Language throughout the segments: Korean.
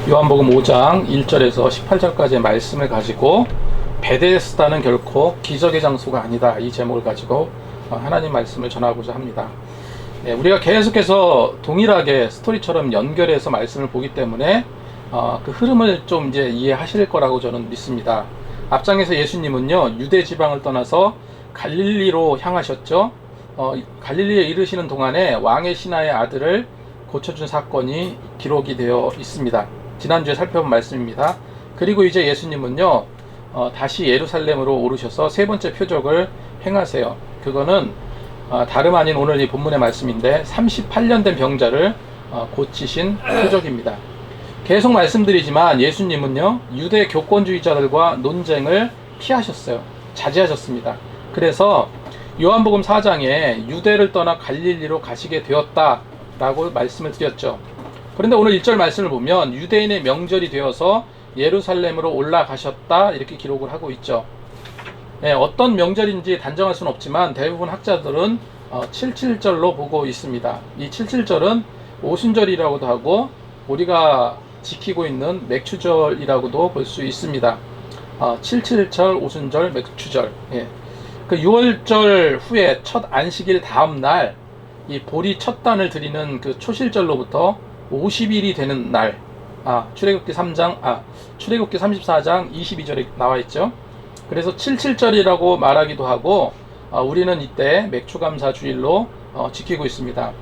요한복음 5장 1절에서 18절까지의 말씀을 가지고 베데스다는 결코 기적의 장소가 아니다, 이 제목을 가지고 하나님 말씀을 전하고자 합니다. 우리가 계속해서 동일하게 스토리처럼 연결해서 말씀을 보기 때문에 그 흐름을 좀 이제 이해하실 거라고 저는 믿습니다. 앞장에서 예수님은요, 유대 지방을 떠나서 갈릴리로 향하셨죠. 갈릴리에 이르시는 동안에 왕의 신하의 아들을 고쳐준 사건이 기록이 되어 있습니다. 지난주에 살펴본 말씀입니다. 그리고 이제 예수님은요, 다시 예루살렘으로 오르셔서 세 번째 표적을 행하세요. 그거는 다름 아닌 오늘 이 본문의 말씀인데 38년 된 병자를 고치신 표적입니다. 계속 말씀드리지만 예수님은요, 유대 교권주의자들과 논쟁을 피하셨어요. 자제하셨습니다. 그래서 요한복음 4장에 유대를 떠나 갈릴리로 가시게 되었다라고 말씀을 드렸죠. 그런데 오늘 1절 말씀을 보면 유대인의 명절이 되어서 예루살렘으로 올라가셨다, 이렇게 기록을 하고 있죠. 어떤 명절인지 단정할 수는 없지만 대부분 학자들은 77절로 보고 있습니다. 이 77절은 오순절이라고도 하고 우리가 지키고 있는 맥추절이라고도 볼 수 있습니다. 77절, 오순절, 맥추절. 그 6월절 후에 첫 안식일 다음 날, 이 보리 첫 단을 드리는 그 초실절로부터 50일이 되는 날, 출애굽기 34장 22절에 나와 있죠. 그래서 77절이라고 말하기도 하고, 우리는 이때 맥추감사 주일로 지키고 있습니다.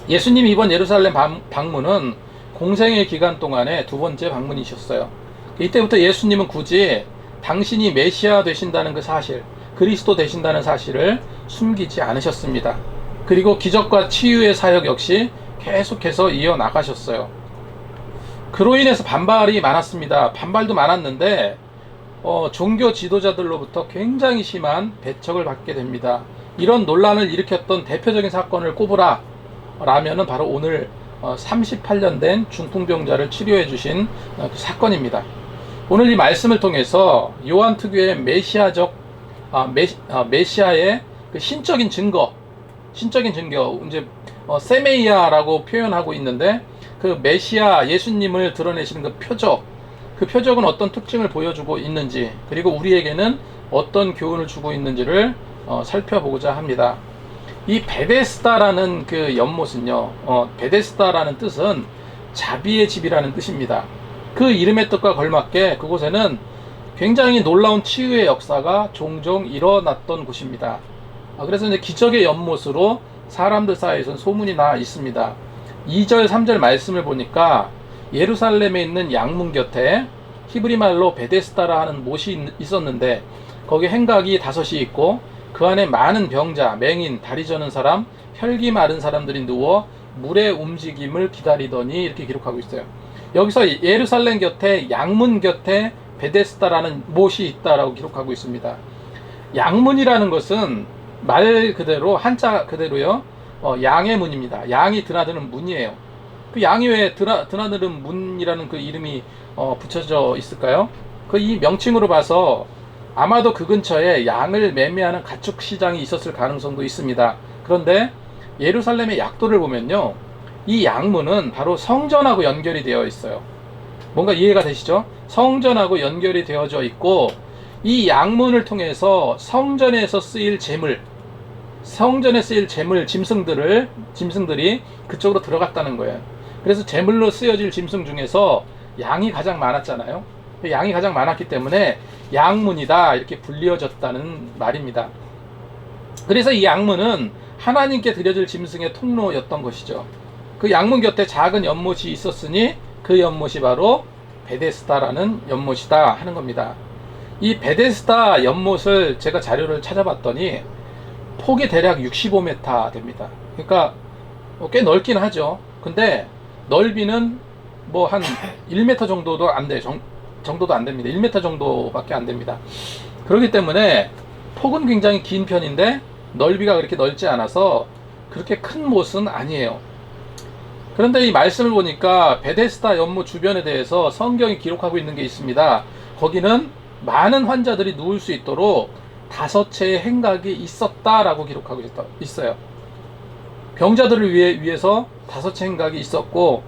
예수님이 이번 예루살렘 방문은 공생의 기간 동안에 두 번째 방문이셨어요. 이때부터 예수님은 굳이 당신이 메시아 되신다는 그 사실, 그리스도 되신다는 사실을 숨기지 않으셨습니다. 그리고 기적과 치유의 사역 역시 계속해서 이어나가셨어요. 그로 인해서 반발이 많았습니다. 반발도 많았는데 종교 지도자들로부터 굉장히 심한 배척을 받게 됩니다. 이런 논란을 일으켰던 대표적인 사건을 꼽으라 라면은 바로 오늘 38년 된 중풍병자를 치료해 주신 그 사건입니다. 오늘 이 말씀을 통해서 요한 특유의 메시아의 그 신적인 증거, 이제 세메이아라고 표현하고 있는데, 그 메시아 예수님을 드러내시는 그 표적은 어떤 특징을 보여주고 있는지, 그리고 우리에게는 어떤 교훈을 주고 있는지를 살펴보고자 합니다. 이 베데스다라는 그 연못은요, 베데스다라는 뜻은 자비의 집이라는 뜻입니다. 그 이름의 뜻과 걸맞게 그곳에는 굉장히 놀라운 치유의 역사가 종종 일어났던 곳입니다. 그래서 이제 기적의 연못으로 사람들 사이에서는 소문이 나 있습니다. 2절, 3절 말씀을 보니까 예루살렘에 있는 양문 곁에 히브리 말로 베데스다라 하는 못이 있었는데, 거기 행각이 5이 있고 그 안에 많은 병자, 맹인, 다리 저는 사람, 혈기 마른 사람들이 누워 물의 움직임을 기다리더니, 이렇게 기록하고 있어요. 여기서 예루살렘 곁에, 양문 곁에 베데스다라는 못이 있다라고 기록하고 있습니다. 양문이라는 것은 말 그대로, 한자 그대로요, 양의 문입니다. 양이 드나드는 문이에요. 그 양이 왜 드나드는 문이라는 그 이름이 붙여져 있을까요? 그 이 명칭으로 봐서 아마도 그 근처에 양을 매매하는 가축 시장이 있었을 가능성도 있습니다. 그런데 예루살렘의 약도를 보면요, 이 양문은 바로 성전하고 연결이 되어 있어요. 뭔가 이해가 되시죠? 성전하고 연결이 되어져 있고, 이 양문을 통해서 성전에서 쓰일 재물, 성전에 쓰일 재물, 짐승들이 그쪽으로 들어갔다는 거예요. 그래서 재물로 쓰여질 짐승 중에서 양이 가장 많았잖아요. 양이 가장 많았기 때문에 양문이다, 이렇게 불리어졌다는 말입니다. 그래서 이 양문은 하나님께 드려질 짐승의 통로였던 것이죠. 그 양문 곁에 작은 연못이 있었으니 그 연못이 바로 베데스다라는 연못이다 하는 겁니다. 이 베데스다 연못을 제가 자료를 찾아봤더니 폭이 대략 65m 됩니다. 그러니까 꽤 넓긴 하죠. 근데 넓이는 뭐 한 1m 정도도 안 됩니다. 1m 정도밖에 안 됩니다. 그렇기 때문에 폭은 굉장히 긴 편인데 넓이가 그렇게 넓지 않아서 그렇게 큰 못은 아니에요. 그런데 이 말씀을 보니까 베데스다 연못 주변에 대해서 성경이 기록하고 있는 게 있습니다. 거기는 많은 환자들이 누울 수 있도록 5채의 행각이 있었다라고 기록하고 있어요. 병자들을 위해서 5채 행각이 있었고,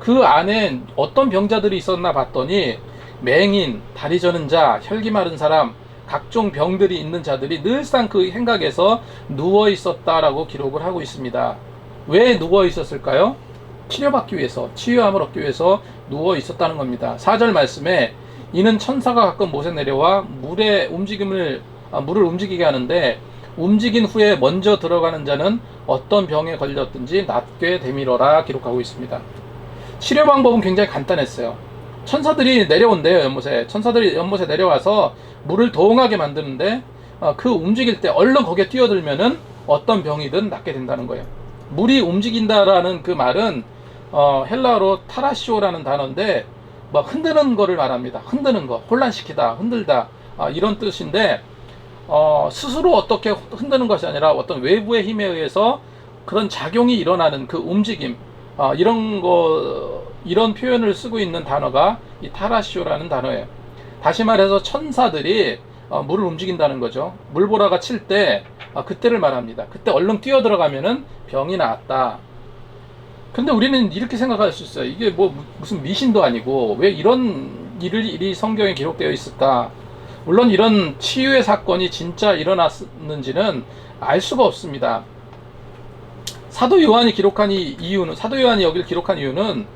그 안에 어떤 병자들이 있었나 봤더니 맹인, 다리 저는 자, 혈기 마른 사람, 각종 병들이 있는 자들이 늘상 그 행각에서 누워 있었다라고 기록을 하고 있습니다. 왜 누워 있었을까요? 치료받기 위해서, 치유함을 얻기 위해서 누워 있었다는 겁니다. 4절 말씀에 이는 천사가 가끔 못에 내려와 물을 움직이게 하는데 움직인 후에 먼저 들어가는 자는 어떤 병에 걸렸든지 낫게 되밀어라 기록하고 있습니다. 치료 방법은 굉장히 간단했어요. 천사들이 내려온대요. 연못에. 천사들이 연못에 내려와서 물을 동하게 만드는데 그 움직일 때 얼른 거기에 뛰어들면은 어떤 병이든 낫게 된다는 거예요. 물이 움직인다라는 그 말은 헬라어로 타라시오라는 단어인데 막 흔드는 거를 말합니다. 흔드는 거, 혼란시키다, 흔들다, 이런 뜻인데 스스로 어떻게 흔드는 것이 아니라 어떤 외부의 힘에 의해서 그런 작용이 일어나는 그 움직임, 이런 표현을 쓰고 있는 단어가 이 타라시오라는 단어예요. 다시 말해서 천사들이 물을 움직인다는 거죠. 물보라가 칠 때 그때를 말합니다. 그때 얼른 뛰어 들어가면은 병이 나았다. 근데 우리는 이렇게 생각할 수 있어요. 이게 뭐 무슨 미신도 아니고 왜 이런 일이 성경에 기록되어 있을까? 물론 이런 치유의 사건이 진짜 일어났는지는 알 수가 없습니다. 사도 요한이 여기를 기록한 이유는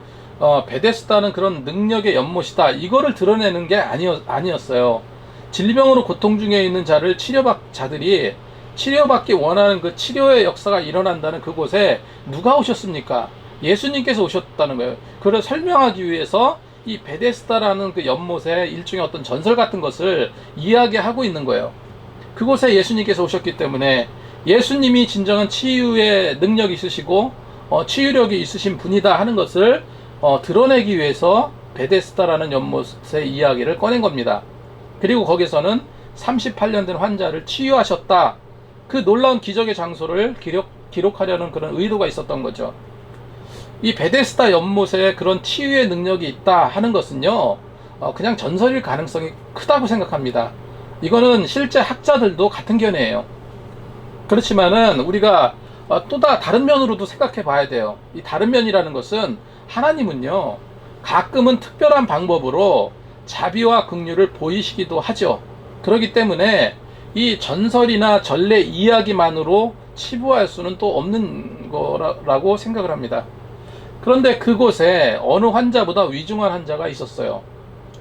베데스다는 그런 능력의 연못이다, 이거를 드러내는 게 아니었어요. 질병으로 고통 중에 있는 자들이 치료받기 원하는 그 치료의 역사가 일어난다는 그곳에 누가 오셨습니까? 예수님께서 오셨다는 거예요. 그걸 설명하기 위해서 이 베데스다라는 그 연못의 일종의 어떤 전설 같은 것을 이야기하고 있는 거예요. 그곳에 예수님께서 오셨기 때문에 예수님이 진정한 치유의 능력이 있으시고 치유력이 있으신 분이다 하는 것을 드러내기 위해서 베데스다라는 연못의 이야기를 꺼낸 겁니다. 그리고 거기서는 38년 된 환자를 치유하셨다, 그 놀라운 기적의 장소를 기록하려는 그런 의도가 있었던 거죠. 이 베데스다 연못에 그런 치유의 능력이 있다 하는 것은요, 그냥 전설일 가능성이 크다고 생각합니다. 이거는 실제 학자들도 같은 견해예요. 그렇지만은 우리가 또 다른 면으로도 생각해 봐야 돼요. 이 다른 면이라는 것은 하나님은요, 가끔은 특별한 방법으로 자비와 긍휼을 보이시기도 하죠. 그렇기 때문에 이 전설이나 전래 이야기만으로 치부할 수는 또 없는 거라고 생각을 합니다. 그런데 그곳에 어느 환자보다 위중한 환자가 있었어요.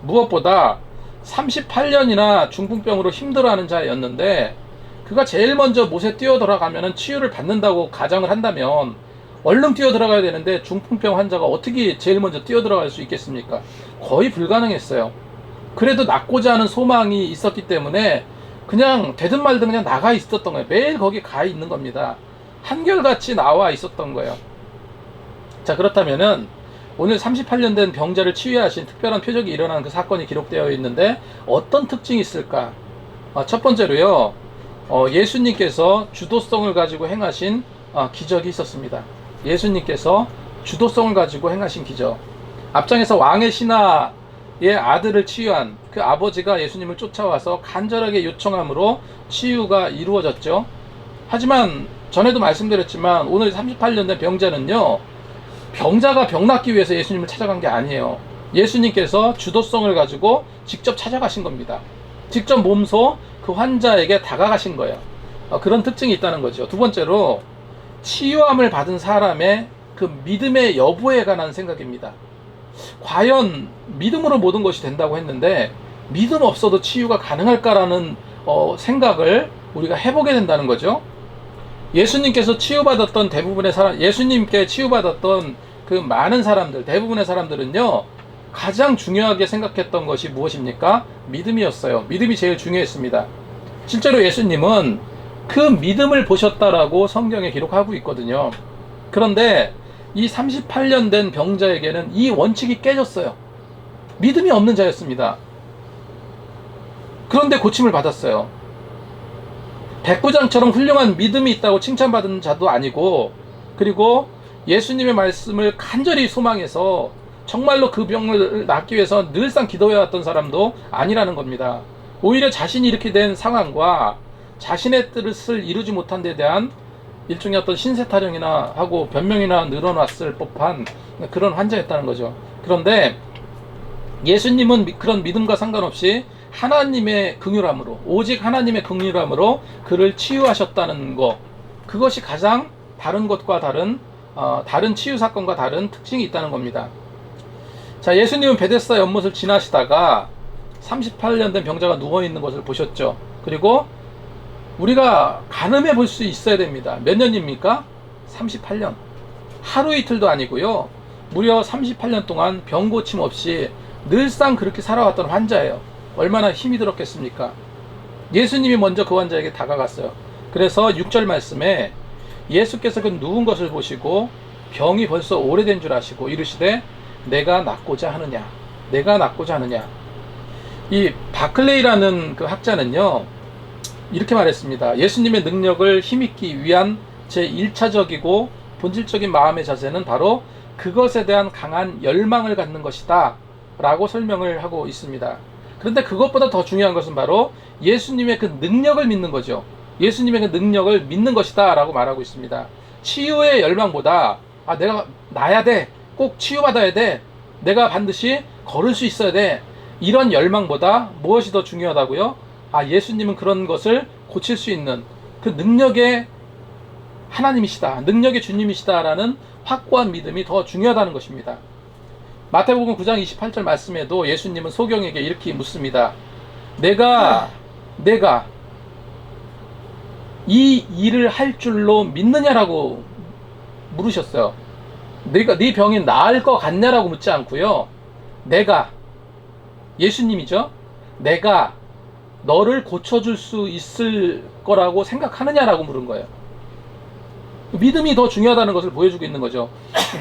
무엇보다 38년이나 중풍병으로 힘들어하는 자였는데 그가 제일 먼저 못에 뛰어들어가면 치유를 받는다고 가정을 한다면 얼른 뛰어들어가야 되는데 중풍병 환자가 어떻게 제일 먼저 뛰어들어갈 수 있겠습니까? 거의 불가능했어요. 그래도 낫고자 하는 소망이 있었기 때문에 그냥 되든 말든 그냥 나가 있었던 거예요. 매일 거기 가 있는 겁니다. 한결같이 나와 있었던 거예요. 자, 그렇다면은 오늘 38년 된 병자를 치유하신 특별한 표적이 일어난 그 사건이 기록되어 있는데 어떤 특징이 있을까? 첫 번째로요, 예수님께서 주도성을 가지고 행하신 기적이 있었습니다. 예수님께서 주도성을 가지고 행하신 기적. 앞장에서 왕의 신하의 아들을 치유한 그 아버지가 예수님을 쫓아와서 간절하게 요청함으로 치유가 이루어졌죠. 하지만 전에도 말씀드렸지만 오늘 38년 된 병자는요, 병자가 병 낫기 위해서 예수님을 찾아간 게 아니에요. 예수님께서 주도성을 가지고 직접 찾아가신 겁니다. 직접 몸소 그 환자에게 다가가신 거예요. 그런 특징이 있다는 거죠. 두 번째로 치유함을 받은 사람의 그 믿음의 여부에 관한 생각입니다. 과연 믿음으로 모든 것이 된다고 했는데 믿음 없어도 치유가 가능할까라는 생각을 우리가 해보게 된다는 거죠. 예수님께서 치유받았던 예수님께 치유받았던 그 많은 사람들, 대부분의 사람들은요, 가장 중요하게 생각했던 것이 무엇입니까? 믿음이었어요. 믿음이 제일 중요했습니다. 실제로 예수님은 그 믿음을 보셨다라고 성경에 기록하고 있거든요. 그런데 이 38년 된 병자에게는 이 원칙이 깨졌어요. 믿음이 없는 자였습니다. 그런데 고침을 받았어요. 백부장처럼 훌륭한 믿음이 있다고 칭찬받은 자도 아니고, 그리고 예수님의 말씀을 간절히 소망해서 정말로 그 병을 낫기 위해서 늘상 기도해왔던 사람도 아니라는 겁니다. 오히려 자신이 이렇게 된 상황과 자신의 뜻을 이루지 못한 데 대한 일종의 어떤 신세 타령이나 하고 변명이나 늘어났을 법한 그런 환자였다는 거죠. 그런데 예수님은 그런 믿음과 상관없이 하나님의 긍휼함으로, 오직 하나님의 긍휼함으로 그를 치유하셨다는 거, 그것이 가장 다른 것과 다른 치유 사건과 다른 특징이 있다는 겁니다. 자, 예수님은 베데스다 연못을 지나시다가 38년 된 병자가 누워있는 것을 보셨죠. 그리고 우리가 가늠해 볼 수 있어야 됩니다. 몇 년입니까? 38년. 하루 이틀도 아니고요. 무려 38년 동안 병 고침 없이 늘상 그렇게 살아왔던 환자예요. 얼마나 힘이 들었겠습니까? 예수님이 먼저 그 환자에게 다가갔어요. 그래서 6절 말씀에 예수께서 그 누운 것을 보시고 병이 벌써 오래된 줄 아시고 이르시되 내가 낫고자 하느냐, 내가 낫고자 하느냐. 이 바클레이라는 그 학자는요, 이렇게 말했습니다. 예수님의 능력을 힘입기 위한 제 1차적이고 본질적인 마음의 자세는 바로 그것에 대한 강한 열망을 갖는 것이다 라고 설명을 하고 있습니다. 그런데 그것보다 더 중요한 것은 바로 예수님의 그 능력을 믿는 거죠. 예수님의 그 능력을 믿는 것이다 라고 말하고 있습니다. 치유의 열망보다 내가 나야 돼, 꼭 치유받아야 돼, 내가 반드시 걸을 수 있어야 돼, 이런 열망보다 무엇이 더 중요하다고요? 예수님은 그런 것을 고칠 수 있는 그 능력의 하나님이시다, 능력의 주님이시다라는 확고한 믿음이 더 중요하다는 것입니다. 마태복음 9장 28절 말씀에도 예수님은 소경에게 이렇게 묻습니다. 내가 이 일을 할 줄로 믿느냐라고 물으셨어요. 네 병이 나을 것 같냐라고 묻지 않고요. 예수님이죠. 내가 너를 고쳐줄 수 있을 거라고 생각하느냐라고 물은 거예요. 믿음이 더 중요하다는 것을 보여주고 있는 거죠.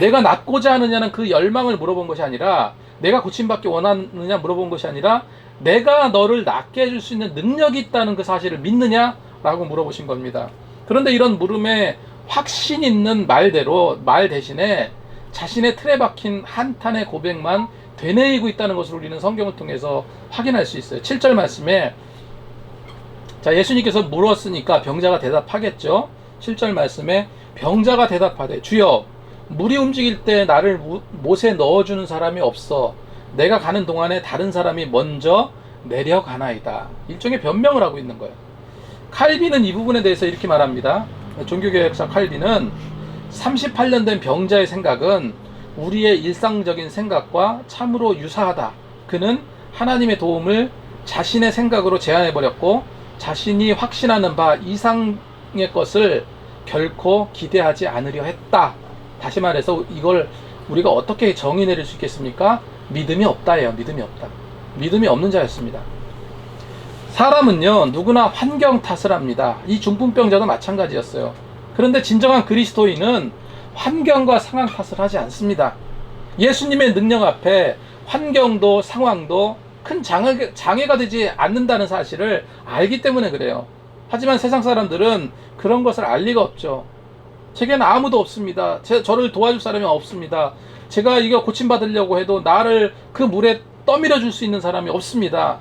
내가 낫고자 하느냐는 그 열망을 물어본 것이 아니라, 내가 고침받기 원하느냐 물어본 것이 아니라, 내가 너를 낫게 해줄 수 있는 능력이 있다는 그 사실을 믿느냐라고 물어보신 겁니다. 그런데 이런 물음에 확신 있는 말 대신에 자신의 틀에 박힌 한탄의 고백만 되뇌이고 있다는 것을 우리는 성경을 통해서 확인할 수 있어요. 7절 말씀에 예수님께서 물었으니까 병자가 대답하겠죠. 7절 말씀에 병자가 대답하되 주여, 물이 움직일 때 나를 못에 넣어주는 사람이 없어 내가 가는 동안에 다른 사람이 먼저 내려가나이다. 일종의 변명을 하고 있는 거예요. 칼빈은 이 부분에 대해서 이렇게 말합니다. 종교개혁자 칼빈은 38년 된 병자의 생각은 우리의 일상적인 생각과 참으로 유사하다. 그는 하나님의 도움을 자신의 생각으로 제한해버렸고 자신이 확신하는 바 이상의 것을 결코 기대하지 않으려 했다. 다시 말해서 이걸 우리가 어떻게 정의 내릴 수 있겠습니까? 믿음이 없다예요. 믿음이 없다. 믿음이 없는 자였습니다. 사람은요, 누구나 환경 탓을 합니다. 이 중풍병자도 마찬가지였어요. 그런데 진정한 그리스도인은 환경과 상황 탓을 하지 않습니다. 예수님의 능력 앞에 환경도 상황도 큰 장애가 되지 않는다는 사실을 알기 때문에 그래요. 하지만 세상 사람들은 그런 것을 알 리가 없죠. 제게는 아무도 없습니다. 저를 도와줄 사람이 없습니다. 제가 이거 고침받으려고 해도 나를 그 물에 떠밀어 줄 수 있는 사람이 없습니다.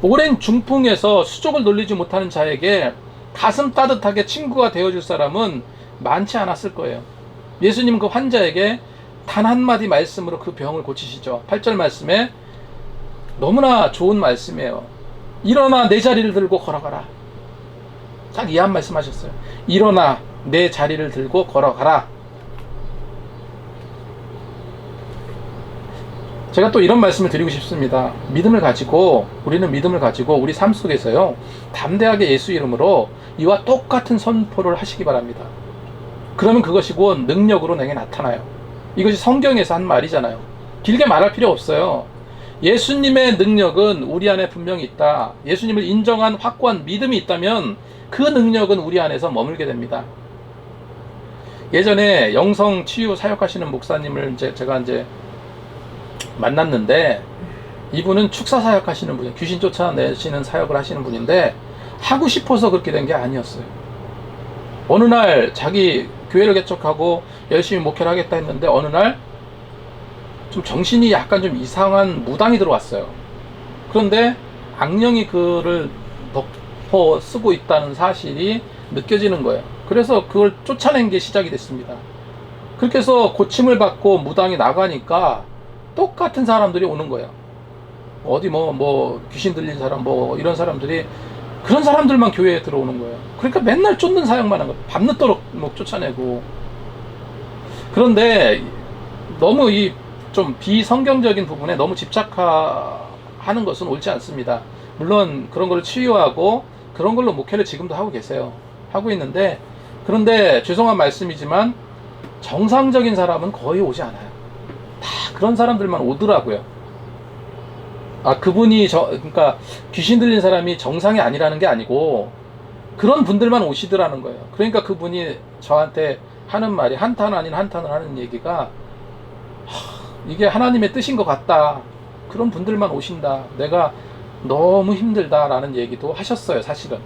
오랜 중풍에서 수족을 놀리지 못하는 자에게 가슴 따뜻하게 친구가 되어줄 사람은 많지 않았을 거예요. 예수님은 그 환자에게 단 한마디 말씀으로 그 병을 고치시죠. 8절 말씀에 너무나 좋은 말씀이에요. 일어나 내 자리를 들고 걸어가라. 딱 이 한 말씀 하셨어요. 일어나 내 자리를 들고 걸어가라. 제가 또 이런 말씀을 드리고 싶습니다. 우리는 믿음을 가지고 우리 삶 속에서요, 담대하게 예수 이름으로 이와 똑같은 선포를 하시기 바랍니다. 그러면 그것이 곧 능력으로 내게 나타나요. 이것이 성경에서 한 말이잖아요. 길게 말할 필요 없어요. 예수님의 능력은 우리 안에 분명히 있다. 예수님을 인정한 확고한 믿음이 있다면 그 능력은 우리 안에서 머물게 됩니다. 예전에 영성 치유 사역하시는 목사님을 제가 만났는데, 이분은 축사 사역하시는 분이에요. 귀신 쫓아내시는 사역을 하시는 분인데 하고 싶어서 그렇게 된 게 아니었어요. 어느 날 자기 교회를 개척하고 열심히 목회를 하겠다 했는데 어느 날 좀 정신이 약간 좀 이상한 무당이 들어왔어요. 그런데 악령이 그를 덮어 쓰고 있다는 사실이 느껴지는 거예요. 그래서 그걸 쫓아낸 게 시작이 됐습니다. 그렇게 해서 고침을 받고 무당이 나가니까 똑같은 사람들이 오는 거예요. 어디 뭐 귀신 들린 사람 뭐 이런 사람들이, 그런 사람들만 교회에 들어오는 거예요. 그러니까 맨날 쫓는 사역만 한 거예요. 밤늦도록 뭐 쫓아내고. 그런데 너무 이 좀 비성경적인 부분에 너무 집착하는 것은 옳지 않습니다. 물론 그런 걸 치유하고 그런 걸로 목회를 지금도 하고 계세요. 하고 있는데, 그런데 죄송한 말씀이지만 정상적인 사람은 거의 오지 않아요. 다 그런 사람들만 오더라고요. 그분이 그러니까 귀신 들린 사람이 정상이 아니라는 게 아니고 그런 분들만 오시더라는 거예요. 그러니까 그분이 저한테 하는 말이, 한탄 아닌 한탄을 하는 얘기가, 이게 하나님의 뜻인 것 같다. 그런 분들만 오신다. 내가 너무 힘들다라는 얘기도 하셨어요, 사실은.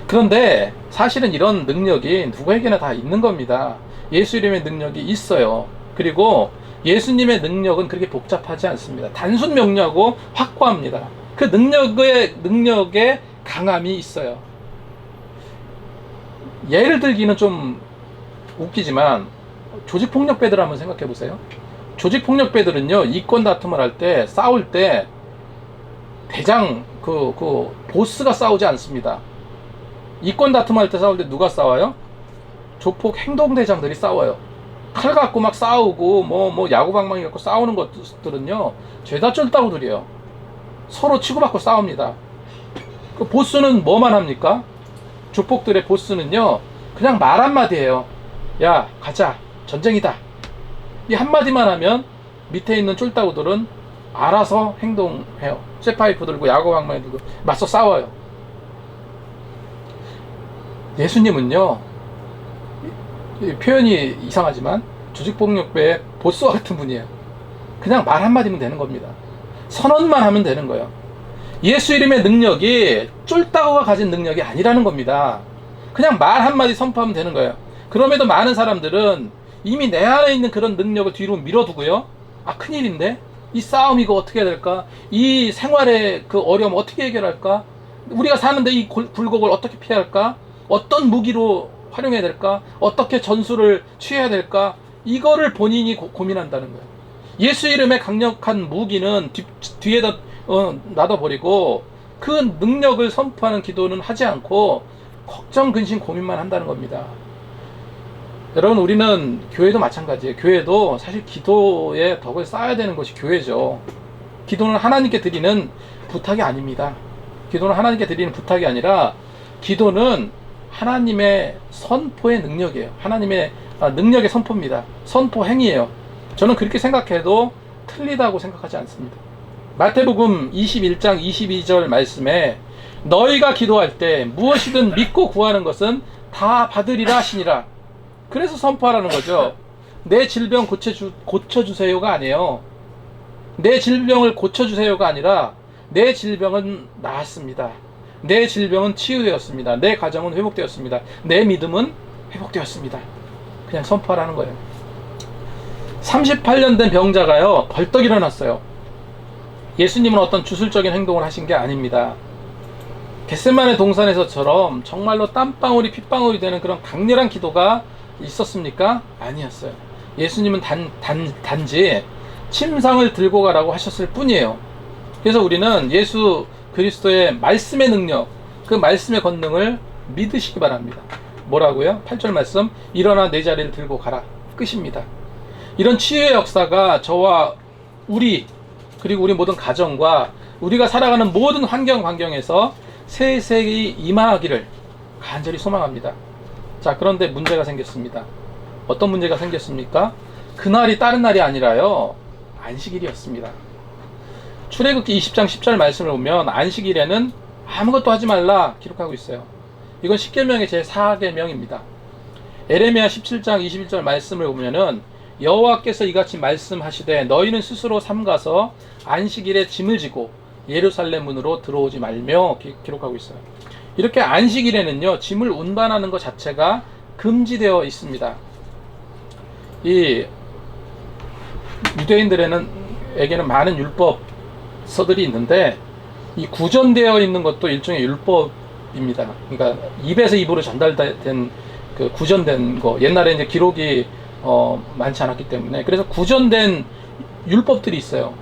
그런데 사실은 이런 능력이 누구에게나 다 있는 겁니다. 예수 이름의 능력이 있어요. 그리고 예수님의 능력은 그렇게 복잡하지 않습니다. 단순 명료하고 확고합니다. 그 능력에 강함이 있어요. 예를 들기는 좀 웃기지만 조직폭력배들 한번 생각해 보세요. 조직폭력배들은요, 이권 다툼을 할 때, 싸울 때 대장 그 보스가 싸우지 않습니다. 이권 다툼할 때 싸울 때 누가 싸워요? 조폭 행동대장들이 싸워요. 칼 갖고 막 싸우고 뭐 야구방망이 갖고 싸우는 것들은요, 죄다 쫄따구들이에요. 서로 치고받고 싸웁니다. 그 보스는 뭐만 합니까? 조폭들의 보스는요, 그냥 말 한마디예요. 야, 가자, 전쟁이다. 이 한마디만 하면 밑에 있는 쫄따구들은 알아서 행동해요. 쇠파이프 들고 야구방망이 들고 맞서 싸워요. 예수님은요, 표현이 이상하지만 조직폭력배의 보스와 같은 분이에요. 그냥 말 한마디면 되는 겁니다. 선언만 하면 되는 거예요. 예수 이름의 능력이 쫄따구가 가진 능력이 아니라는 겁니다. 그냥 말 한마디 선포하면 되는 거예요. 그럼에도 많은 사람들은 이미 내 안에 있는 그런 능력을 뒤로 밀어두고요, 큰일인데 이 싸움 이거 어떻게 해야 될까, 이 생활의 그 어려움 어떻게 해결할까, 우리가 사는데 이 굴곡을 어떻게 피해야 할까, 어떤 무기로 활용해야 될까, 어떻게 전술을 취해야 될까, 이거를 본인이 고민한다는 거예요. 예수 이름의 강력한 무기는 뒤에다 놔둬버리고 그 능력을 선포하는 기도는 하지 않고 걱정, 근심, 고민만 한다는 겁니다. 여러분, 우리는 교회도 마찬가지예요. 교회도 사실 기도의 덕을 쌓아야 되는 것이 교회죠. 기도는 하나님께 드리는 부탁이 아닙니다. 기도는 하나님께 드리는 부탁이 아니라, 기도는 하나님의 선포의 능력이에요. 하나님의 능력의 선포입니다. 선포 행위예요. 저는 그렇게 생각해도 틀리다고 생각하지 않습니다. 마태복음 21장 22절 말씀에 너희가 기도할 때 무엇이든 믿고 구하는 것은 다 받으리라 하시니라. 그래서 선포하라는 거죠. 내 질병 고쳐주세요가 아니에요. 내 질병을 고쳐주세요가 아니라, 내 질병은 나았습니다. 내 질병은 치유되었습니다. 내 가정은 회복되었습니다. 내 믿음은 회복되었습니다. 그냥 선포하라는 거예요. 38년 된 병자가요, 벌떡 일어났어요. 예수님은 어떤 주술적인 행동을 하신 게 아닙니다. 겟세마네 동산에서처럼 정말로 땀방울이 핏방울이 되는 그런 강렬한 기도가 있었습니까? 아니었어요. 예수님은 단지 침상을 들고 가라고 하셨을 뿐이에요. 그래서 우리는 예수 그리스도의 말씀의 능력, 그 말씀의 권능을 믿으시기 바랍니다. 뭐라고요? 8절 말씀, 일어나 내 자리를 들고 가라. 끝입니다. 이런 치유의 역사가 저와 그리고 우리 모든 가정과 우리가 살아가는 모든 환경에서 세세히 임하기를 간절히 소망합니다. 자, 그런데 문제가 생겼습니다. 어떤 문제가 생겼습니까? 그날이 다른 날이 아니라요, 안식일이었습니다. 출애굽기 20장 10절 말씀을 보면 안식일에는 아무것도 하지 말라 기록하고 있어요. 이건 십계명의 제4계명입니다. 에레미야 17장 21절 말씀을 보면은 여호와께서 이같이 말씀하시되 너희는 스스로 삼가서 안식일에 짐을 지고 예루살렘 문으로 들어오지 말며 기록하고 있어요. 이렇게 안식일에는요, 짐을 운반하는 것 자체가 금지되어 있습니다. 이 유대인들에게는 많은 율법서들이 있는데, 이 구전되어 있는 것도 일종의 율법 율법입니다. 그러니까 입에서 입으로 전달된 그 구전된 거, 옛날에 이제 기록이 많지 않았기 때문에, 그래서 구전된 율법들이 있어요.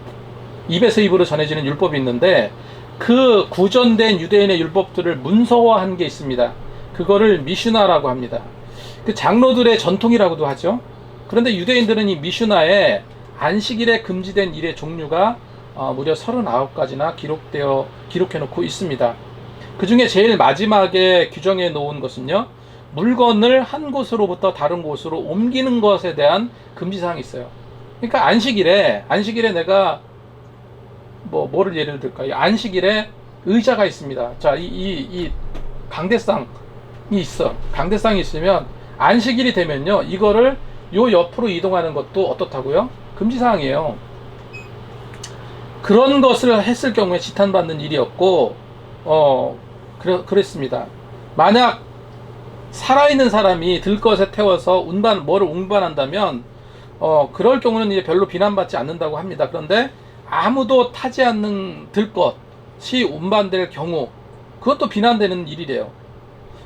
입에서 입으로 전해지는 율법이 있는데, 그 구전된 유대인의 율법들을 문서화한 게 있습니다. 그거를 미슈나라고 합니다. 그 장로들의 전통이라고도 하죠. 그런데 유대인들은 이 미슈나에 안식일에 금지된 일의 종류가 무려 39가지나 기록해 놓고 있습니다. 그 중에 제일 마지막에 규정해 놓은 것은요, 물건을 한 곳으로부터 다른 곳으로 옮기는 것에 대한 금지사항이 있어요. 그러니까 안식일에 내가 뭐를 예를 들까요? 안식일에 의자가 있습니다. 자, 이 강대상이 있어. 강대상이 있으면 안식일이 되면요, 이거를 요 옆으로 이동하는 것도 어떻다고요? 금지사항이에요. 그런 것을 했을 경우에 지탄받는 일이었고, 그랬습니다. 만약 살아있는 사람이 들것에 태워서 뭐를 운반한다면, 그럴 경우는 이제 별로 비난받지 않는다고 합니다. 그런데 아무도 타지 않는 들것이 운반될 경우, 그것도 비난되는 일이래요.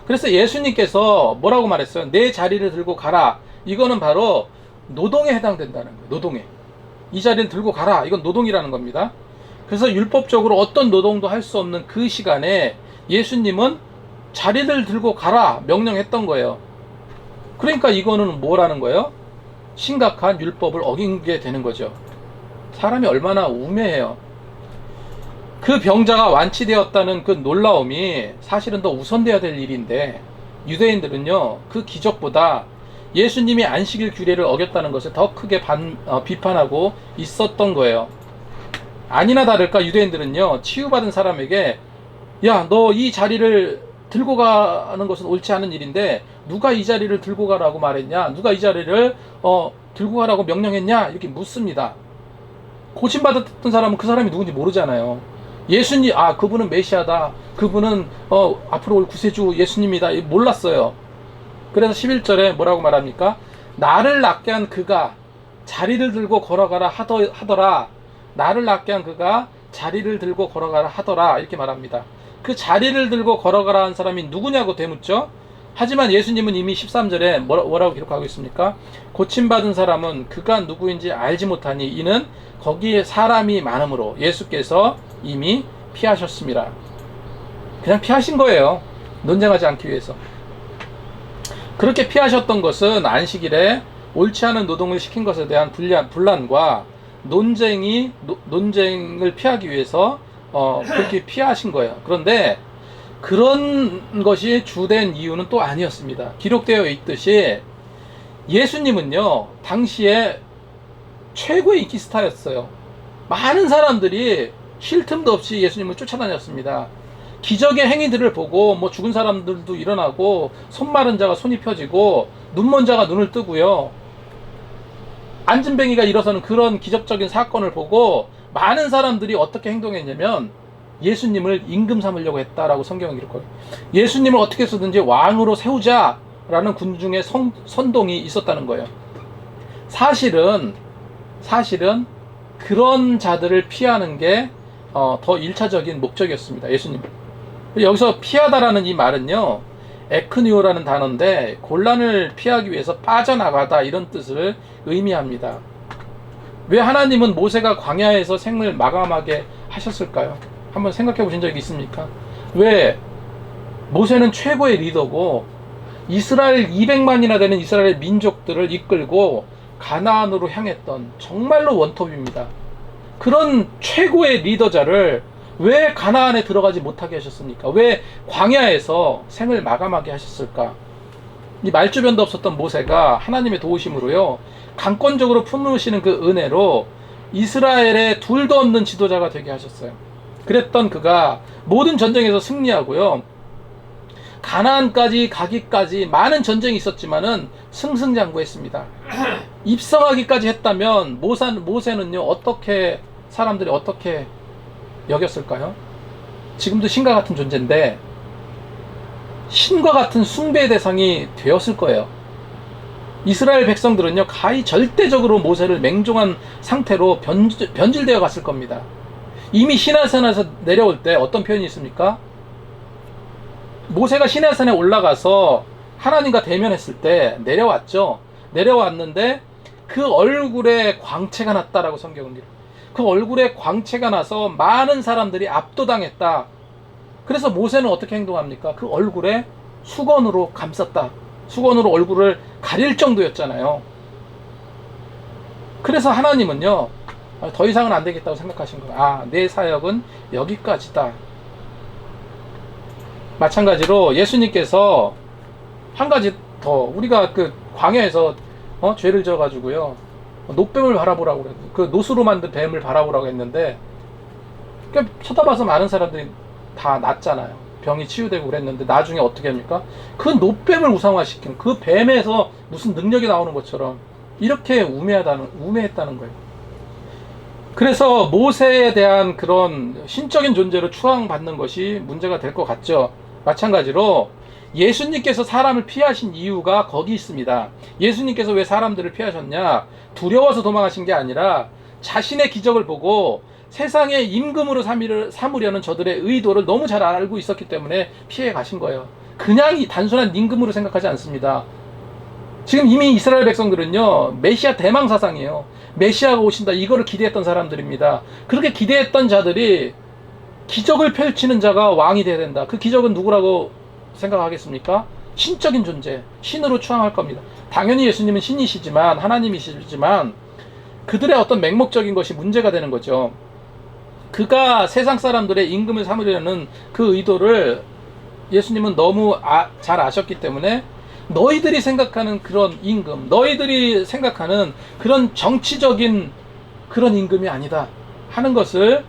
그래서 예수님께서 뭐라고 말했어요? 내 자리를 들고 가라. 이거는 바로 노동에 해당된다는 거예요. 노동에. 이 자리를 들고 가라. 이건 노동이라는 겁니다. 그래서 율법적으로 어떤 노동도 할 수 없는 그 시간에 예수님은 자리를 들고 가라 명령했던 거예요. 그러니까 이거는 뭐라는 거예요? 심각한 율법을 어긴게 되는 거죠. 사람이 얼마나 우매해요. 그 병자가 완치되었다는 그 놀라움이 사실은 더 우선되어야 될 일인데, 유대인들은요, 그 기적보다 예수님이 안식일 규례를 어겼다는 것을 더 크게 비판하고 있었던 거예요. 아니나 다를까 유대인들은요, 치유받은 사람에게, 야, 너 이 자리를 들고 가는 것은 옳지 않은 일인데 누가 이 자리를 들고 가라고 말했냐, 누가 이 자리를 들고 가라고 명령했냐, 이렇게 묻습니다. 고침받았던 사람은 그 사람이 누군지 모르잖아요. 예수님, 그분은 메시아다, 그분은 앞으로 올 구세주 예수님이다, 몰랐어요. 그래서 11절에 뭐라고 말합니까? 나를 낫게 한 그가 자리를 들고 걸어가라 하더라. 나를 낫게 한 그가 자리를 들고 걸어가라 하더라, 이렇게 말합니다. 그 자리를 들고 걸어가라 한 사람이 누구냐고 되묻죠. 하지만 예수님은 이미 13절에 뭐라고 기록하고 있습니까? 고침받은 사람은 그가 누구인지 알지 못하니 이는 거기에 사람이 많으므로 예수께서 이미 피하셨습니다. 그냥 피하신 거예요. 논쟁하지 않기 위해서. 그렇게 피하셨던 것은 안식일에 옳지 않은 노동을 시킨 것에 대한 분란과 논쟁을 피하기 위해서 그렇게 피하신 거예요. 그런데 그런 것이 주된 이유는 또 아니었습니다. 기록되어 있듯이 예수님은요, 당시에 최고의 인기 스타였어요. 많은 사람들이 쉴 틈도 없이 예수님을 쫓아다녔습니다. 기적의 행위들을 보고 죽은 사람들도 일어나고, 손 마른 자가 손이 펴지고, 눈 먼 자가 눈을 뜨고요, 안진뱅이가 일어서는 그런 기적적인 사건을 보고 많은 사람들이 어떻게 행동했냐면 예수님을 임금 삼으려고 했다라고 성경은 기록해요. 예수님을 어떻게 해서든지 왕으로 세우자라는 군중의 선동이 있었다는 거예요. 사실은 그런 자들을 피하는 게 더 1차적인 목적이었습니다. 예수님. 여기서 피하다라는 이 말은요, 에크니오라는 단어인데 곤란을 피하기 위해서 빠져나가다, 이런 뜻을 의미합니다. 왜 하나님은 모세가 광야에서 생을 마감하게 하셨을까요? 한번 생각해 보신 적이 있습니까? 왜? 모세는 최고의 리더고 이스라엘 200만이나 되는 이스라엘 민족들을 이끌고 가나안으로 향했던 정말로 원톱입니다. 그런 최고의 리더자를 왜 가나안에 들어가지 못하게 하셨습니까? 왜 광야에서 생을 마감하게 하셨을까? 이 말주변도 없었던 모세가 하나님의 도우심으로요, 강권적으로 품으시는 그 은혜로 이스라엘의 둘도 없는 지도자가 되게 하셨어요. 그랬던 그가 모든 전쟁에서 승리하고요, 가나안까지 가기까지 많은 전쟁이 있었지만은 승승장구했습니다. 입성하기까지 했다면 모세는요, 사람들이 어떻게 여겼을까요? 지금도 신과 같은 존재인데 신과 같은 숭배의 대상이 되었을 거예요. 이스라엘 백성들은요, 가히 절대적으로 모세를 맹종한 상태로 변질되어 갔을 겁니다. 이미 시내산에서 내려올 때 어떤 표현이 있습니까? 모세가 시내산에 올라가서 하나님과 대면했을 때 내려왔죠. 내려왔는데 그 얼굴에 광채가 났다라고 성경은 기록. 그 얼굴에 광채가 나서 많은 사람들이 압도당했다. 그래서 모세는 어떻게 행동합니까? 그 얼굴에 수건으로 감쌌다. 수건으로 얼굴을 가릴 정도였잖아요. 그래서 하나님은요, 더 이상은 안 되겠다고 생각하신 거예요. 아, 내 사역은 여기까지다. 마찬가지로 예수님께서 한 가지 더, 우리가 그 광야에서 죄를 져가지고요, 노뱀을 바라보라고 그랬고, 그 노수로 만든 뱀을 바라보라고 했는데, 쳐다봐서 많은 사람들이 다 낫잖아요. 병이 치유되고 그랬는데 나중에 어떻게 합니까? 그 노뱀을 우상화시킨 그 뱀에서 무슨 능력이 나오는 것처럼 이렇게 우매했다는 거예요. 그래서 모세에 대한 그런 신적인 존재로 추앙받는 것이 문제가 될 것 같죠. 마찬가지로 예수님께서 사람을 피하신 이유가 거기 있습니다. 예수님께서 왜 사람들을 피하셨냐? 두려워서 도망하신 게 아니라 자신의 기적을 보고 세상의 임금으로 삼으려는 저들의 의도를 너무 잘 알고 있었기 때문에 피해 가신 거예요. 그냥 이 단순한 임금으로 생각하지 않습니다. 지금 이미 이스라엘 백성들은요, 메시아 대망사상이에요. 메시아가 오신다, 이거를 기대했던 사람들입니다. 그렇게 기대했던 자들이 기적을 펼치는 자가 왕이 돼야 된다. 그 기적은 누구라고 생각하겠습니까? 신적인 존재, 신으로 추앙할 겁니다. 당연히 예수님은 신이시지만, 하나님이시지만 그들의 어떤 맹목적인 것이 문제가 되는 거죠. 그가 세상 사람들의 임금을 삼으려는 그 의도를 예수님은 너무 잘 아셨기 때문에 너희들이 생각하는 그런 임금, 너희들이 생각하는 그런 정치적인 그런 임금이 아니다 하는 것을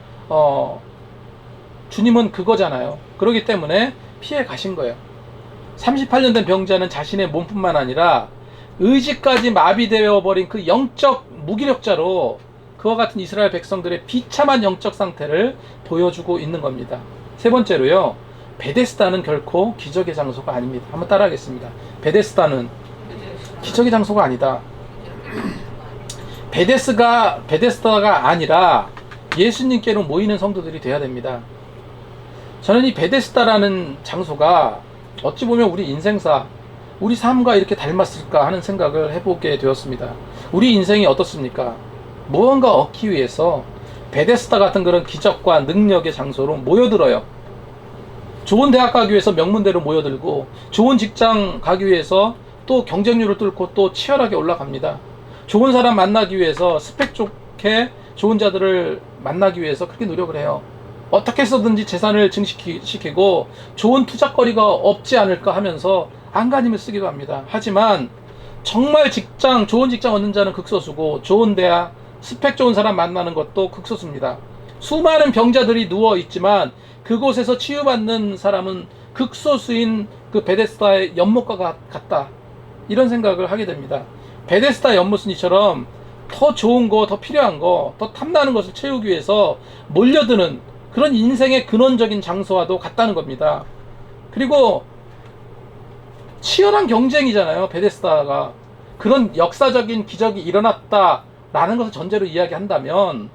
주님은 그거잖아요. 그렇기 때문에 피해 가신 거예요. 38년 된 병자는 자신의 몸뿐만 아니라 의지까지 마비되어 버린 그 영적 무기력자로 그와 같은 이스라엘 백성들의 비참한 영적 상태를 보여주고 있는 겁니다. 세 번째로요, 베데스다는 결코 기적의 장소가 아닙니다. 한번 따라하겠습니다. 베데스다는 기적의 장소가 아니다. 베데스다가 아니라 예수님께로 모이는 성도들이 돼야 됩니다. 저는 이 베데스다라는 장소가 어찌 보면 우리 인생사, 우리 삶과 이렇게 닮았을까 하는 생각을 해보게 되었습니다. 우리 인생이 어떻습니까? 무언가 얻기 위해서 베데스다 같은 그런 기적과 능력의 장소로 모여들어요. 좋은 대학 가기 위해서 명문대로 모여들고, 좋은 직장 가기 위해서 또 경쟁률을 뚫고 또 치열하게 올라갑니다. 좋은 사람 만나기 위해서, 스펙 좋게 좋은 자들을 만나기 위해서 그렇게 노력을 해요. 어떻게 해서든지 재산을 증식시키고 좋은 투자거리가 없지 않을까 하면서 안간힘을 쓰기도 합니다. 하지만 정말 좋은 직장 얻는 자는 극소수고, 좋은 대학, 스펙 좋은 사람 만나는 것도 극소수입니다. 수많은 병자들이 누워있지만 그곳에서 치유받는 사람은 극소수인 그 베데스다의 연못과 같다, 이런 생각을 하게 됩니다. 베데스다 연못은 이처럼 더 좋은 거, 더 필요한 거, 더 탐나는 것을 채우기 위해서 몰려드는 그런 인생의 근원적인 장소와도 같다는 겁니다. 그리고 치열한 경쟁이잖아요, 베데스다가. 그런 역사적인 기적이 일어났다라는 것을 전제로 이야기한다면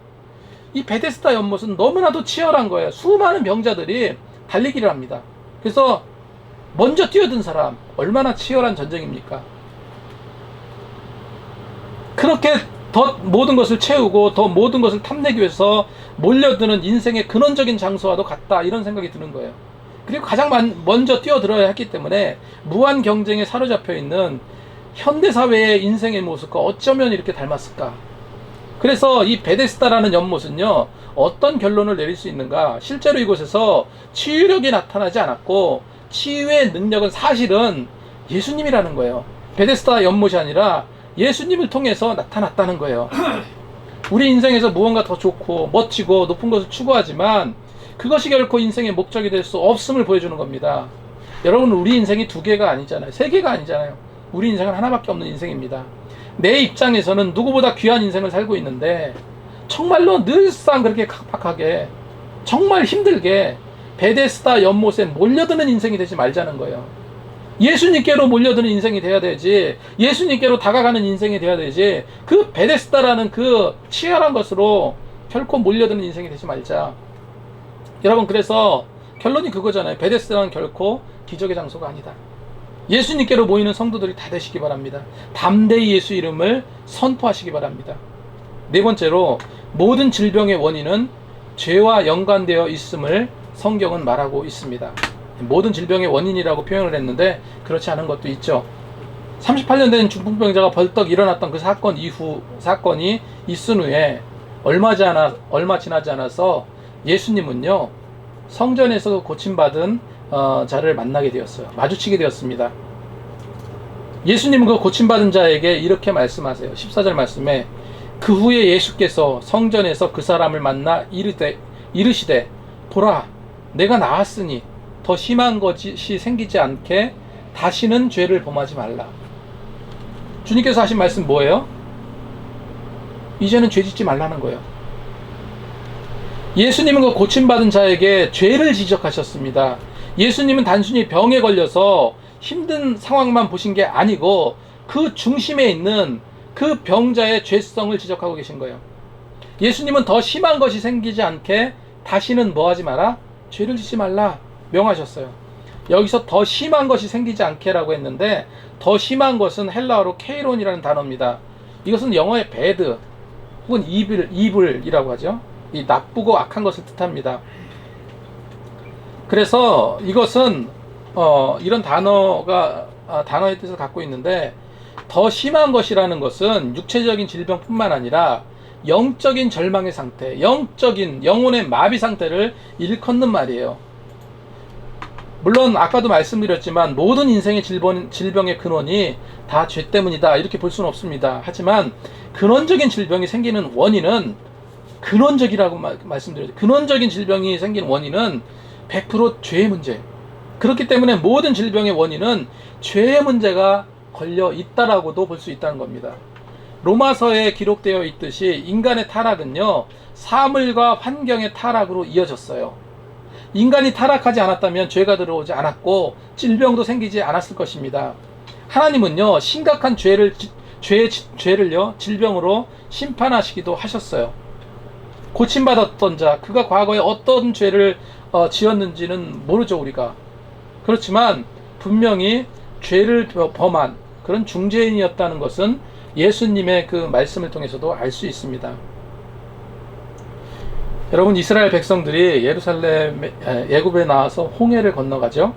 이 베데스다 연못은 너무나도 치열한 거예요. 수많은 병자들이 달리기를 합니다. 그래서 먼저 뛰어든 사람, 얼마나 치열한 전쟁입니까? 그렇게 더 모든 것을 채우고 더 모든 것을 탐내기 위해서 몰려드는 인생의 근원적인 장소와도 같다, 이런 생각이 드는 거예요. 그리고 가장 먼저 뛰어들어야 했기 때문에 무한 경쟁에 사로잡혀 있는 현대사회의 인생의 모습과 어쩌면 이렇게 닮았을까. 그래서 이 베데스다라는 연못은요, 어떤 결론을 내릴 수 있는가? 실제로 이곳에서 치유력이 나타나지 않았고, 치유의 능력은 사실은 예수님이라는 거예요. 베데스다 연못이 아니라 예수님을 통해서 나타났다는 거예요. 우리 인생에서 무언가 더 좋고 멋지고 높은 것을 추구하지만 그것이 결코 인생의 목적이 될 수 없음을 보여주는 겁니다. 여러분, 우리 인생이 두 개가 아니잖아요. 세 개가 아니잖아요. 우리 인생은 하나밖에 없는 인생입니다. 내 입장에서는 누구보다 귀한 인생을 살고 있는데 정말로 늘상 그렇게 각박하게, 정말 힘들게 베데스다 연못에 몰려드는 인생이 되지 말자는 거예요. 예수님께로 몰려드는 인생이 돼야 되지, 예수님께로 다가가는 인생이 돼야 되지, 그 베데스다라는 그 치열한 것으로 결코 몰려드는 인생이 되지 말자. 여러분, 그래서 결론이 그거잖아요. 베데스다는 결코 기적의 장소가 아니다. 예수님께로 모이는 성도들이 다 되시기 바랍니다. 담대히 예수 이름을 선포하시기 바랍니다. 네 번째로, 모든 질병의 원인은 죄와 연관되어 있음을 성경은 말하고 있습니다. 모든 질병의 원인이라고 표현을 했는데 그렇지 않은 것도 있죠. 38년 된 중풍병자가 벌떡 일어났던 그 사건이 있은 후에 얼마 지나지 않아서 예수님은요, 성전에서 고침받은 자를 만나게 되었어요. 마주치게 되었습니다. 예수님은 그 고침받은 자에게 이렇게 말씀하세요. 14절 말씀에, 그 후에 예수께서 성전에서 그 사람을 만나 이르시되 보라, 내가 나았으니 더 심한 것이 생기지 않게 다시는 죄를 범하지 말라. 주님께서 하신 말씀 뭐예요? 이제는 죄 짓지 말라는 거예요. 예수님은 그 고침받은 자에게 죄를 지적하셨습니다. 예수님은 단순히 병에 걸려서 힘든 상황만 보신 게 아니고 그 중심에 있는 그 병자의 죄성을 지적하고 계신 거예요. 예수님은 더 심한 것이 생기지 않게 다시는 뭐 하지 마라? 죄를 짓지 말라 명하셨어요. 여기서 더 심한 것이 생기지 않게라고 했는데, 더 심한 것은 헬라어로 케이론이라는 단어입니다. 이것은 영어의 bad 혹은 evil이라고 하죠. 이 나쁘고 악한 것을 뜻합니다. 그래서 이것은 이런 단어의 뜻을 갖고 있는데, 더 심한 것이라는 것은 육체적인 질병뿐만 아니라 영적인 절망의 상태, 영혼의 마비 상태를 일컫는 말이에요. 물론 아까도 말씀드렸지만 모든 인생의 질병의 근원이 다 죄 때문이다 이렇게 볼 수는 없습니다. 하지만 근원적인 질병이 생기는 원인은, 근원적이라고 말씀드렸죠. 근원적인 질병이 생기는 원인은 100% 죄의 문제. 그렇기 때문에 모든 질병의 원인은 죄의 문제가 걸려 있다라고도 볼 수 있다는 겁니다. 로마서에 기록되어 있듯이 인간의 타락은요, 사물과 환경의 타락으로 이어졌어요. 인간이 타락하지 않았다면 죄가 들어오지 않았고 질병도 생기지 않았을 것입니다. 하나님은요, 심각한 죄를요, 질병으로 심판하시기도 하셨어요. 고침받았던 자, 그가 과거에 어떤 죄를 지었는지는 모르죠, 우리가. 그렇지만 분명히 죄를 범한 그런 중죄인이었다는 것은 예수님의 그 말씀을 통해서도 알 수 있습니다. 여러분, 이스라엘 백성들이 애굽에 나와서 홍해를 건너가죠.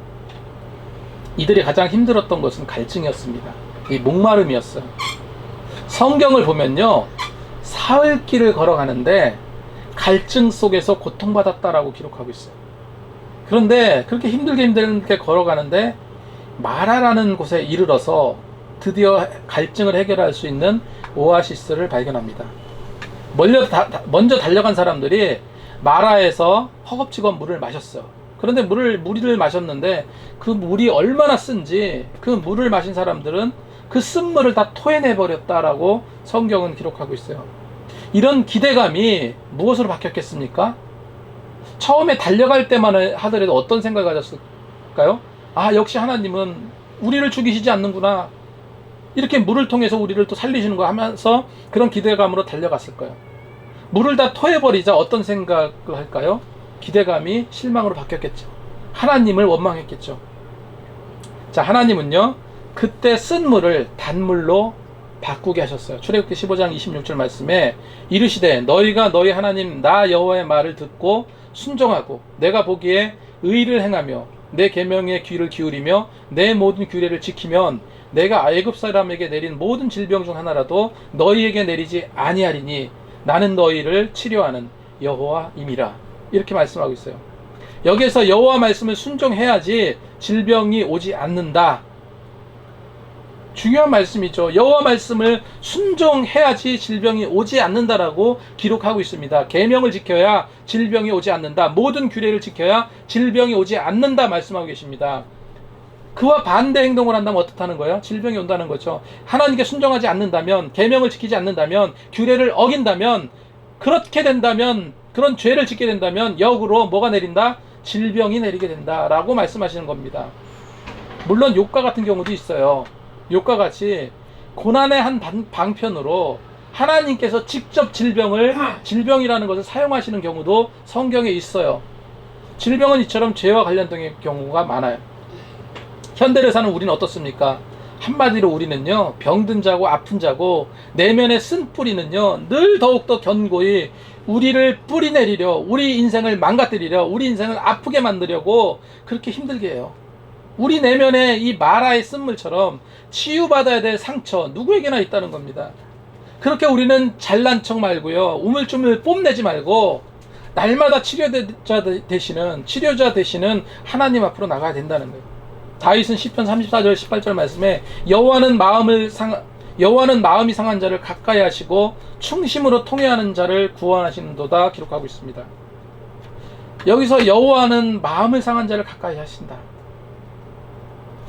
이들이 가장 힘들었던 것은 갈증이었습니다. 이 목마름이었어요. 성경을 보면요, 사흘길을 걸어가는데 갈증 속에서 고통받았다라고 기록하고 있어요. 그런데 그렇게 힘들게 걸어가는데 마라라는 곳에 이르러서 드디어 갈증을 해결할 수 있는 오아시스를 발견합니다. 먼저 달려간 사람들이 마라에서 허겁지겁 물을 마셨어요. 그런데 물을 마셨는데 그 물이 얼마나 쓴지 그 물을 마신 사람들은 그 쓴물을 다 토해내버렸다라고 성경은 기록하고 있어요. 이런 기대감이 무엇으로 바뀌었겠습니까? 처음에 달려갈 때만 하더라도 어떤 생각을 가졌을까요? 아, 역시 하나님은 우리를 죽이시지 않는구나, 이렇게 물을 통해서 우리를 또 살리시는 거 하면서 그런 기대감으로 달려갔을 거예요. 물을 다 토해버리자 어떤 생각을 할까요? 기대감이 실망으로 바뀌었겠죠. 하나님을 원망했겠죠. 자, 하나님은요, 그때 쓴 물을 단물로 바꾸게 하셨어요. 출애굽기 15장 26절 말씀에 이르시되 너희가 너희 하나님 나 여호와의 말을 듣고 순종하고 내가 보기에 의를 행하며 내 계명에 귀를 기울이며 내 모든 규례를 지키면 내가 애굽 사람에게 내린 모든 질병 중 하나라도 너희에게 내리지 아니하리니 나는 너희를 치료하는 여호와임이라, 이렇게 말씀하고 있어요. 여기에서 여호와 말씀을 순종해야지 질병이 오지 않는다. 중요한 말씀이죠. 여호와 말씀을 순종해야지 질병이 오지 않는다라고 기록하고 있습니다. 계명을 지켜야 질병이 오지 않는다. 모든 규례를 지켜야 질병이 오지 않는다 말씀하고 계십니다. 그와 반대 행동을 한다면 어떻다는 거예요? 질병이 온다는 거죠. 하나님께 순종하지 않는다면, 계명을 지키지 않는다면, 규례를 어긴다면, 그렇게 된다면, 그런 죄를 짓게 된다면 역으로 뭐가 내린다? 질병이 내리게 된다라고 말씀하시는 겁니다. 물론 욥과 같은 경우도 있어요. 욥과 같이 고난의 한 방편으로 하나님께서 직접 질병이라는 것을 사용하시는 경우도 성경에 있어요. 질병은 이처럼 죄와 관련된 경우가 많아요. 현대를 사는 우리는 어떻습니까? 한마디로 우리는요, 병든 자고 아픈 자고 내면의 쓴 뿌리는요, 늘 더욱더 견고히 우리를 뿌리내리려, 우리 인생을 망가뜨리려, 우리 인생을 아프게 만들려고 그렇게 힘들게 해요. 우리 내면에 이 마라의 쓴물처럼 치유받아야 될 상처 누구에게나 있다는 겁니다. 그렇게 우리는 잘난 척 말고요, 우물쭈물 뽐내지 말고 날마다 치료자 되시는 하나님 앞으로 나가야 된다는 거예요. 다윗은 시편 34절 18절 말씀에 여호와는 마음이 상한 자를 가까이 하시고 충심으로 통회하는 자를 구원하시는도다 기록하고 있습니다. 여기서 여호와는 마음을 상한 자를 가까이 하신다.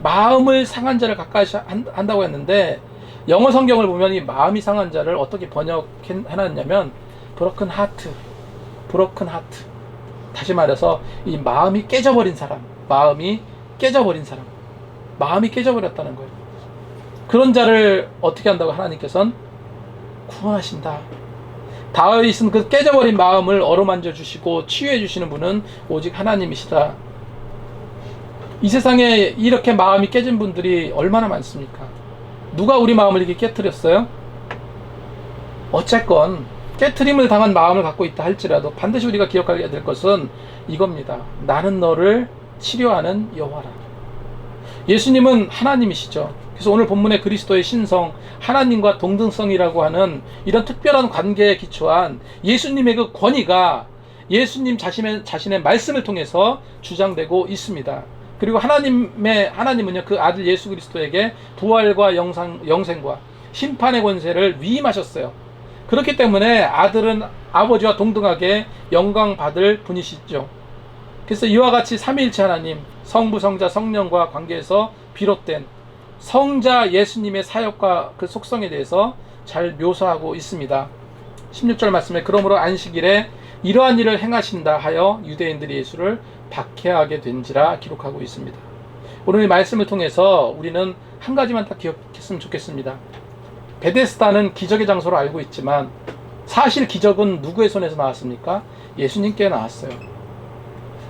마음을 상한 자를 가까이 한다고 했는데, 영어 성경을 보면 이 마음이 상한 자를 어떻게 번역해놨냐면 broken heart. 다시 말해서 이 마음이 깨져버린 사람, 마음이 깨져버렸다는 거예요. 그런 자를 어떻게 한다고 하나님께서는 구원하신다. 다윗은 그 깨져버린 마음을 어루만져 주시고 치유해 주시는 분은 오직 하나님이시다. 이 세상에 이렇게 마음이 깨진 분들이 얼마나 많습니까? 누가 우리 마음을 이렇게 깨트렸어요? 어쨌건 깨트림을 당한 마음을 갖고 있다 할지라도 반드시 우리가 기억하게 될 것은 이겁니다. 나는 너를 치료하는 여호와라. 예수님은 하나님이시죠. 그래서 오늘 본문의 그리스도의 신성, 하나님과 동등성이라고 하는 이런 특별한 관계에 기초한 예수님의 그 권위가 예수님 자신의 말씀을 통해서 주장되고 있습니다. 그리고 하나님은요, 그 아들 예수 그리스도에게 부활과 영생과 심판의 권세를 위임하셨어요. 그렇기 때문에 아들은 아버지와 동등하게 영광 받을 분이시죠. 그래서 이와 같이 삼위일체 하나님, 성부, 성자, 성령과 관계에서 비롯된 성자 예수님의 사역과 그 속성에 대해서 잘 묘사하고 있습니다. 16절 말씀에 그러므로 안식일에 이러한 일을 행하신다 하여 유대인들이 예수를 박해하게 된지라 기록하고 있습니다. 오늘 이 말씀을 통해서 우리는 한 가지만 딱 기억했으면 좋겠습니다. 베데스다는 기적의 장소로 알고 있지만 사실 기적은 누구의 손에서 나왔습니까? 예수님께 나왔어요.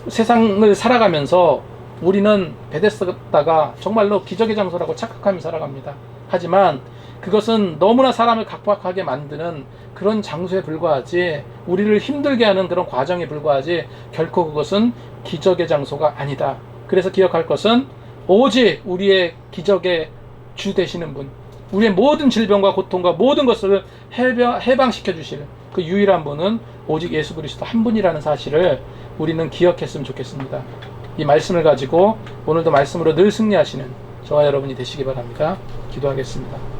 세상을 살아가면서 우리는 베데스다가 정말로 기적의 장소라고 착각하며 살아갑니다. 하지만 그것은 너무나 사람을 각박하게 만드는 그런 장소에 불과하지, 우리를 힘들게 하는 그런 과정에 불과하지, 결코 그것은 기적의 장소가 아니다. 그래서 기억할 것은 오직 우리의 기적의 주 되시는 분, 우리의 모든 질병과 고통과 모든 것을 해방시켜 주실 그 유일한 분은 오직 예수 그리스도 한 분이라는 사실을 우리는 기억했으면 좋겠습니다. 이 말씀을 가지고 오늘도 말씀으로 늘 승리하시는 저와 여러분이 되시기 바랍니다. 기도하겠습니다.